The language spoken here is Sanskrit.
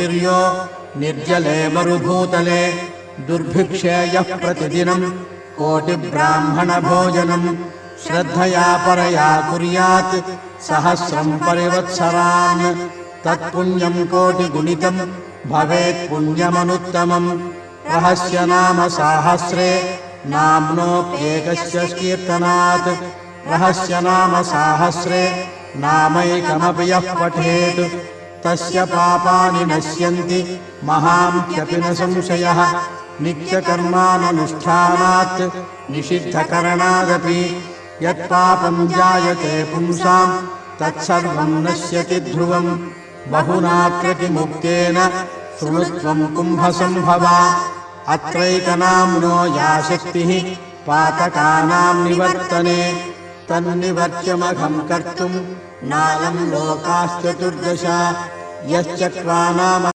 ज्योतिर्यो निर्जले मरुभूतले दुर्भिक्षे यः प्रतिदिनं कोटिब्राह्मणभोजनं श्रद्धया परया कुर्यात् सहस्रं परिवत्सरान् तत्पुण्यं कोटिगुणितं भवेत् पुण्यमनुत्तमम् रहस्य नाम साहस्रे नाम्नोऽप्येकस्य कीर्तनात् रहस्य नाम साहस्रे नामैकमपि यः पठेत् तस्य पापानि नश्यन्ति महान्त्यपि न संशयः नित्यकर्मानुष्ठानात् निषिद्धकरणादपि यत्पापं जायते पुंसां तत्सर्वं नश्यति ध्रुवम् बहुनाकृतिमुक्तेन शृणुत्वं कुम्भसम्भवा अत्रैकनाम्नो या शक्तिः पातकानां निवर्तने तन्निवर्त्यमघं कर्तुं नालं लोकाश्चतुर्दश यश्चक्रानाम